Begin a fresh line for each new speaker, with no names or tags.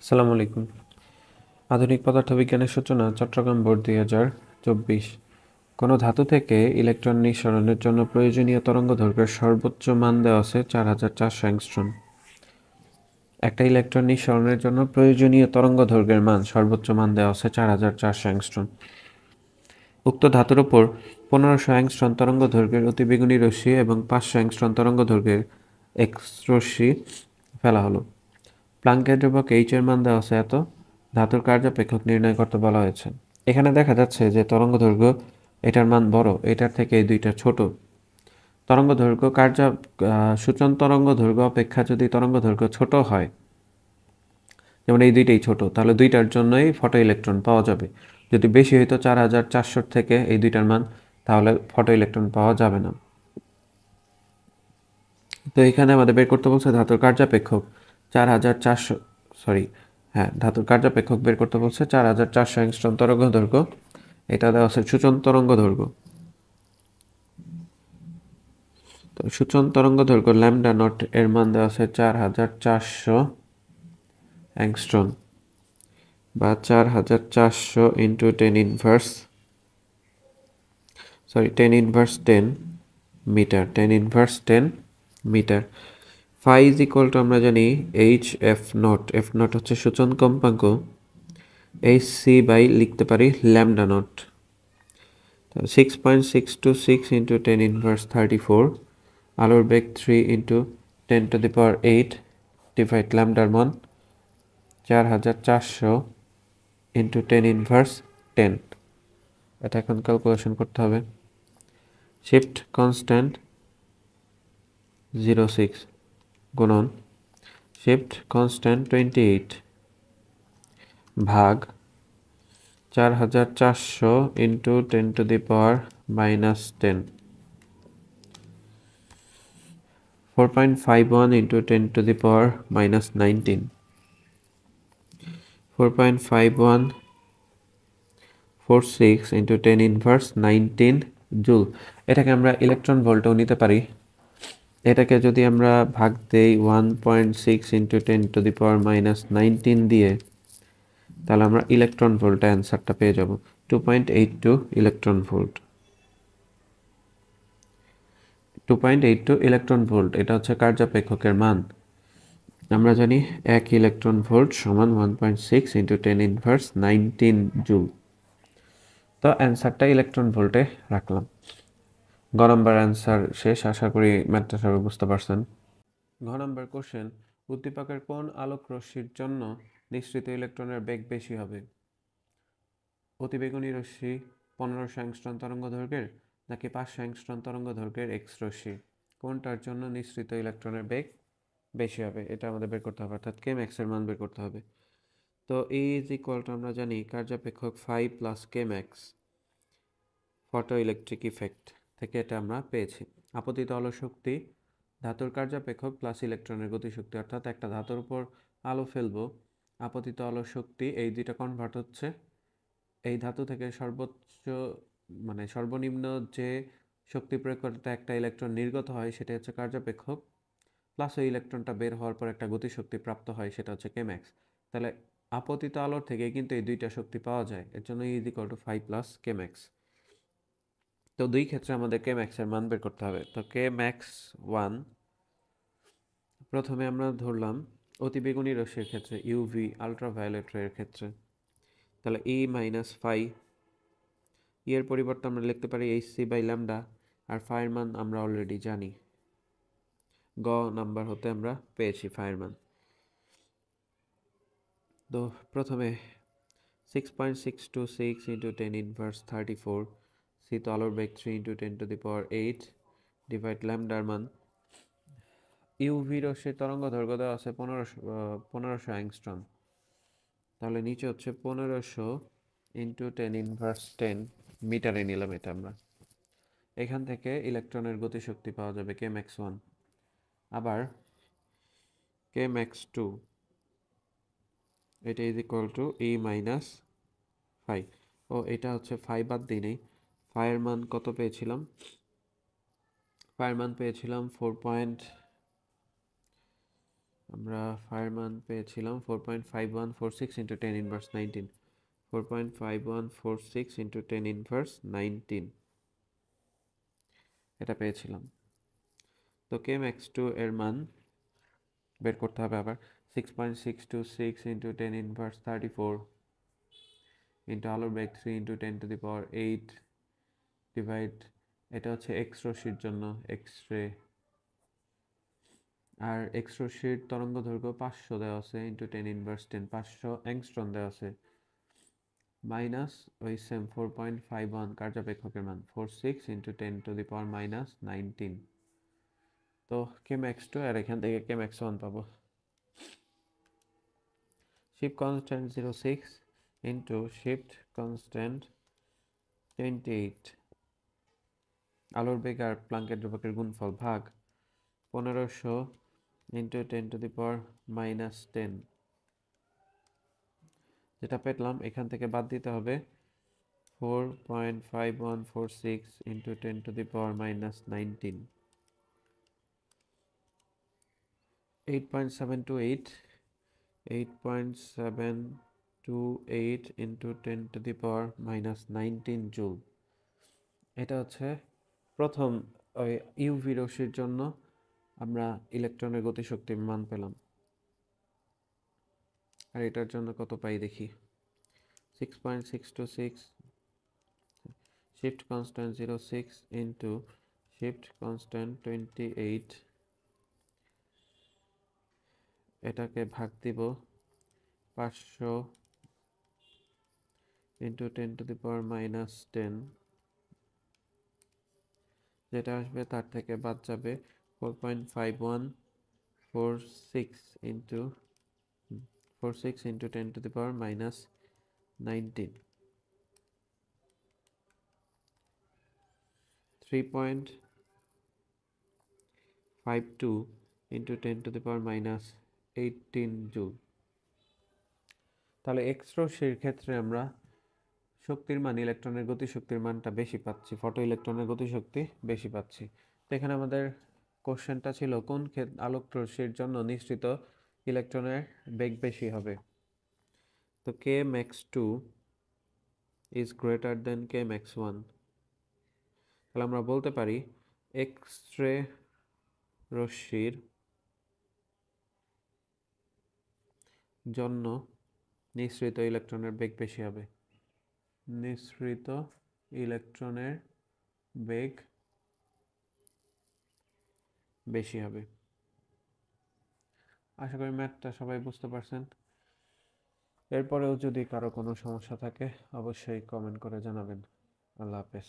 আসসালামু আলাইকুম। আধুনিক পদার্থবিজ্ঞানের সূচনা চট্টগ্রাম বোর্ড 2024। কোনো ধাতু থেকে ইলেকট্রন নিঃসরণের জন্য প্রয়োজনীয় তরঙ্গদৈর্ঘ্যের সর্বোচ্চ মান দেওয়া আছে 4400 অ্যাংস্ট্রম। একটা ইলেকট্রন নিঃসরণের জন্য প্রয়োজনীয় তরঙ্গদৈর্ঘ্যের মান সর্বোচ্চ মান দেওয়া আছে 4400 অ্যাংস্ট্রম। উক্ত ধাতুর ওপর 1500 অ্যাংস্ট্রম তরঙ্গদৈর্ঘ্যের অতিবেগুনি রশ্মি এবং 500 অ্যাংস্ট্রম তরঙ্গদৈর্ঘ্যের এক্স রশ্মি ফেলা হলো। প্লাঙ্কের ধ্রুবক এইচ এর মান দেওয়া আছে এত। ধাতুর কার্যাপেক্ষক নির্ণয় করতে বলা হয়েছে। এখানে দেখা যাচ্ছে যে তরঙ্গদৈর্ঘ্য এটার মান বড়, এটার থেকে এই দুইটা ছোট। তরঙ্গদৈর্ঘ্য সূচন তরঙ্গদৈর্ঘ্য অপেক্ষা যদি তরঙ্গদৈর্ঘ্য ছোট হয়, যেমন এই দুইটাই ছোট, তাহলে দুইটার জন্যই ফটো ইলেকট্রন পাওয়া যাবে। যদি বেশি হইতো 4400 থেকে এই দুইটার মান, তাহলে ফটো ইলেকট্রন পাওয়া যাবে না। তো এখানে আমাদের বের করতে বলছে ধাতুর কার্যাপেক্ষক 4400, সরি, হ্যাঁ, ধাতুর কার্যাপেক্ষক বের করতে বলছে 4400 অ্যাংস্ট্রম তরঙ্গ দৈর্ঘ্য। এটা দেওয়া আছে সূচন তরঙ্গ দৈর্ঘ্য। তো সূচন তরঙ্গ দৈর্ঘ্য ল্যামডা নট এর মান দেওয়া আছে 4400 অ্যাংস্ট্রম, বা 4400 into 10 inverse, sorry 10 inverse 10 metre, 10 inverse 10 metre. Phi is equal to আমরা জানি h f naught. F naught হচ্ছে সূচন কম্পাঙ্ক, এইচ সি বাই লিখতে পারি ল্যামডা নট। 6.626 ইন্টু 10 ইনভার্স 34, আলোর বেগ 3 ইন্টু 10⁸ ডিভাইড ল্যামডার মান 4400 ইন্টু 10 ইনভার্স 10। এটা এখন ক্যালকুলেশন করতে হবে। শিফট কনস্ট্যান্ট 06 গুণন শিফট কনস্ট্যান্ট 28 ভাগ 4400 into 10⁻⁻10, 4.51 into 10⁻⁻19, 4.5146 into 10 inverse 19 joule. এটাকে আমরা ইলেকট্রন ভোল্টেও নিতে পারি। এটাকে যদি আমরা ভাগ দেই 1.6 ইন্টু 10⁻⁻19 দিয়ে, তাহলে আমরা ইলেকট্রন ভোল্ট অ্যান্সারটা পেয়ে যাব 2.82 ইলেকট্রন ভোল্ট। 2.82 ইলেকট্রন ভোল্ট, এটা হচ্ছে কার্যাপেক্ষকের মান। আমরা জানি 1 ইলেকট্রন ভোল্ট সমান 1.6 ইন্টু 10 ইনভার্স 19 জুল। তো অ্যান্সারটা ইলেকট্রন ভোল্টে রাখলাম। গ নম্বর অ্যান্সার শেষ। আশা করি ম্যাথটা সবাই বুঝতে পারছেন। ঘ নম্বর কোশ্চেন, উদ্দীপকের কোন আলোক রশ্মির জন্য নিঃসৃত ইলেকট্রনের বেগ বেশি হবে? অতিবেগুনি রশ্মি 1500 অ্যাংস্ট্রম তরঙ্গ দৈর্ঘ্যের নাকি 500 অ্যাংস্ট্রম তরঙ্গ দৈর্ঘ্যের এক্স রশ্মি, কোনটার জন্য নিঃসৃত ইলেকট্রনের বেগ বেশি হবে? এটা আমাদের বের করতে হবে, অর্থাৎ কে ম্যাক্সের মান বের করতে হবে। তো E ইজ ইকুয়াল টু আমরা জানি কার্যাপেক্ষক 5 প্লাস কে ম্যাক্স ফটো ইলেকট্রিক ইফেক্ট থেকে এটা আমরা পেয়েছি। আপতিত আলো শক্তি ধাতুর কার্যাপেক্ষক প্লাস ইলেকট্রনের গতিশক্তি, অর্থাৎ একটা ধাতুর উপর আলো ফেলবো, আপতিত আলো শক্তি, এই দুইটা কনভার্ট হচ্ছে। এই ধাতু থেকে সর্বোচ্চ সর্বনিম্ন যে শক্তি প্রয়োগ করতে একটা ইলেকট্রন নির্গত হয় সেটা হচ্ছে কার্যাপেক্ষক, প্লাস ওই ইলেকট্রনটা বের হওয়ার পর একটা গতিশক্তি প্রাপ্ত হয়, সেটা হচ্ছে কে ম্যাক্স। তাহলে আপতিত আলোর থেকে কিন্তু এই দুইটা শক্তি পাওয়া যায়, এর জন্য is equal two 5 plus K max. তো দুই ক্ষেত্রে আমাদের কে ম্যাক্সের মান বের করতে হবে। তো কে ম্যাক্স 1 প্রথমে আমরা ধরলাম অতিবেগুনি রশ্মির ক্ষেত্রে, ইউভি আলট্রাভায়োলেট রের ক্ষেত্রে, তাহলে ই মাইনাস ফাই, এর পরিবর্তে আমরা লিখতে পারি এইচ সি বাই ল্যামডা, আর ফাইয়ের মান আমরা অলরেডি জানি, গ নাম্বার হতে আমরা পেয়েছি ফাইয়ের মান। তো প্রথমে 6.626 ইন্টু 10 ইনভার্স 34, সি তো আলোর বেগ 3 ইন্টু 10⁸ ডিভাইড ল্যামডার মান, ইউভি রশ্মির তরঙ্গ দৈর্ঘ্য দেওয়া আছে 1500 অ্যাংস্ট্রম, তাহলে নিচে হচ্ছে 1500 ইন্টু 10 ইনভার্স 10 মিটারে নিলাম এটা আমরা। এখান থেকে ইলেকট্রনের গতিশক্তি পাওয়া যাবে কে ম্যাক্স 1। আবার কে ম্যাক্স 2, এটা is equal to E minus phi. ও এটা হচ্ছে ফাই বাদ দিই নেই, ফাইয়ের মান কত পেয়েছিলাম? ফাইয়ের মান পেয়েছিলাম আমরা ফায়ার মান পেয়েছিলাম 4.5146 ইন্টু 10 ইনভার্স 19, 4.5146 ইন্টু 10 ইনভার্স 19 এটা পেয়েছিলাম। তো কে ম্যাক্স টু এর মান বের করতে হবে আবার 6.626 ইন্টু 10 ইনভার্স 34 ইন্টু আলোর বেগ 3 ইন্টু 10⁸ ডিভাইড, এটা হচ্ছে এক্স রশ্মির জন্য এক্স রে, আর এক্স রশ্মির তরঙ্গ দৈর্ঘ্য 500 দেওয়া আছে ইন্টু 10 ইনভার্স 10, 500 অ্যাংস্ট্রম দেওয়া আছে, মাইনাস ওই সেম 4.51 কার্যপেক্ষকের মান 46 ইন্টু 10⁻−19। তো কে ম্যাক্স টু আর এখান থেকে কে ম্যাক্স 1 পাবো। Shift constant 06 into shift constant 28, আলোর বেগ আর প্লাঙ্কের ধ্রুবকের গুণফল ভাগ 1500 ইন্টু 10⁻−10, যেটা পেলাম এখান থেকে বাদ দিতে হবে 4.5146 ইন্টু 10⁻−19, 8.728 ইন্টু 10⁻−19 জুল। এটা হচ্ছে প্রথম ওই ইউভি রশ্মির জন্য আমরা ইলেকট্রনের গতিশক্তির মান পেলাম। আর এটার জন্য কত পাই দেখি, 6.626 shift constant 06 into shift constant 28, এটাকে ভাগ দিব 500 ইন্টু 10⁻−10, যেটা আসবে তার থেকে বাদ যাবে 4.5146 ইন্টু 10⁻−19, 3.52 ইন্টু 10⁻−18 জুল। তাহলে এক্স রশ্মির ক্ষেত্রে আমরা শক্তির মান, ইলেকট্রনের গতিশক্তির মানটা বেশি পাচ্ছি, ফটো ইলেকট্রনের গতিশক্তি বেশি পাচ্ছি। তো এখানে আমাদের কোশ্চেনটা ছিল কোন আলোক রশ্মির জন্য নিঃসৃত ইলেকট্রনের বেগ বেশি হবে। তো কে max 2 is greater than K max 1, তাহলে আমরা বলতে পারি এক্স রে রশ্মির জন্য নিঃসৃত ইলেকট্রনের বেগ বেশি হবে, নিঃসৃত ইলেকট্রনের বেগ বেশি হবে। আশা করি ম্যাথটা সবাই বুঝতে পারছেন। এরপরেও যদি কারো কোনো সমস্যা থাকে অবশ্যই কমেন্ট করে জানাবেন। আল্লাহ হাফেজ।